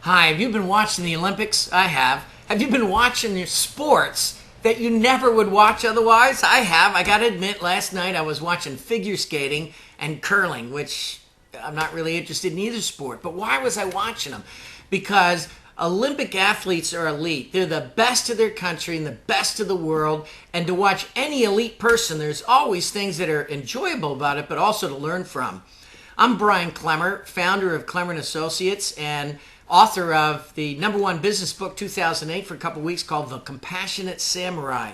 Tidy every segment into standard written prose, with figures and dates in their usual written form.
Hi, have you been watching the Olympics? I have. Have you been watching your sports that you never would watch otherwise? I have. I gotta admit, last night I was watching figure skating and curling, which I'm not really interested in either sport. But why was I watching them? Because Olympic athletes are elite. They're the best of their country and the best of the world. And to watch any elite person, there's always things that are enjoyable about it, but also to learn from. I'm Brian Klemmer, founder of Klemmer and Associates and author of the #1 business book 2008 for a couple weeks called The Compassionate Samurai.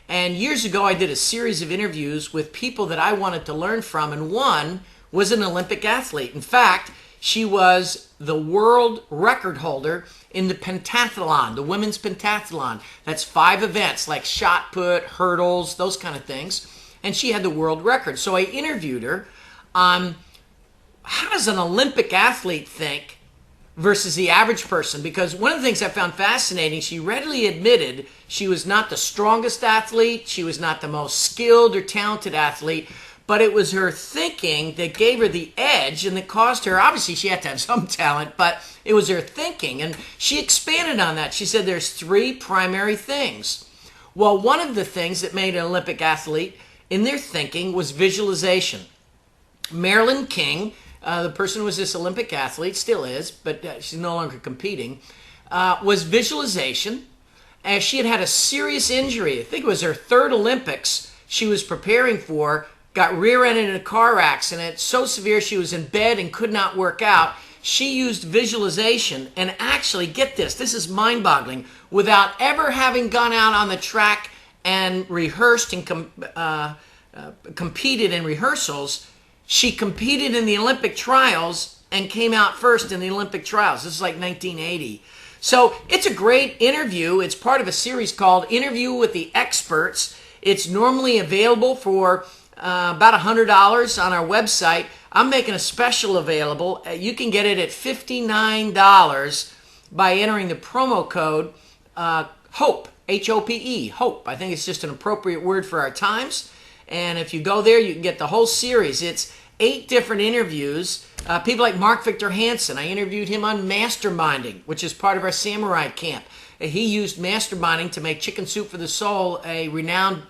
And years ago, I did a series of interviews with people that I wanted to learn from, and one was an Olympic athlete. In fact, she was the world record holder in the pentathlon, the women's pentathlon. That's 5 events like shot put, hurdles, those kind of things. And she had the world record. So I interviewed her on how does an Olympic athlete think versus the average person? Because one of the things I found fascinating, she readily admitted she was not the strongest athlete, she was not the most skilled or talented athlete, but it was her thinking that gave her the edge and that caused her, obviously she had to have some talent, but it was her thinking. And she expanded on that. She said there's 3 primary things. Well, one of the things that made an Olympic athlete in their thinking was visualization. Marilyn King, the person who was this Olympic athlete, still is, but she's no longer competing, was visualization. As she had had a serious injury, I think it was her 3rd Olympics she was preparing for, got rear-ended in a car accident, so severe she was in bed and could not work out. She used visualization and actually, get this is mind-boggling, without ever having gone out on the track and rehearsed and competed in rehearsals, she competed in the Olympic trials and came out first in the Olympic trials. This is like 1980. So it's a great interview. It's part of a series called Interview with the Experts. It's normally available for about $100 on our website. I'm making a special available. You can get it at $59 by entering the promo code HOPE, H-O-P-E, HOPE. I think it's just an appropriate word for our times. And if you go there, you can get the whole series. It's 8 different interviews. People like Mark Victor Hansen. I interviewed him on masterminding, which is part of our samurai camp. He used masterminding to make Chicken Soup for the Soul a renowned,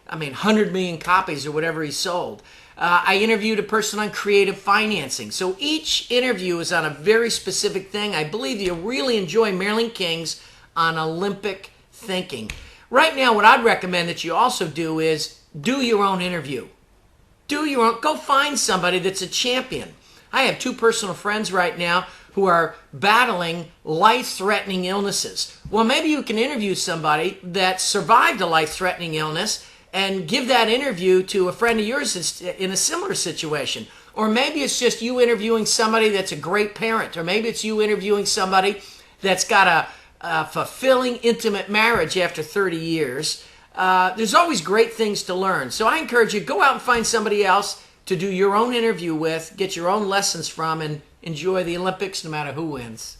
100 million copies or whatever he sold. I interviewed a person on creative financing. So each interview is on a very specific thing. I believe you'll really enjoy Marilyn King's on Olympic thinking. Right now, what I'd recommend that you also do is do your own interview. Go find somebody that's a champion. I have 2 personal friends right now who are battling life-threatening illnesses. Well, maybe you can interview somebody that survived a life-threatening illness and give that interview to a friend of yours that's in a similar situation. Or maybe it's just you interviewing somebody that's a great parent. Or maybe it's you interviewing somebody that's got a fulfilling, intimate marriage after 30 years. There's always great things to learn. So I encourage you, go out and find somebody else to do your own interview with, get your own lessons from, and enjoy the Olympics no matter who wins.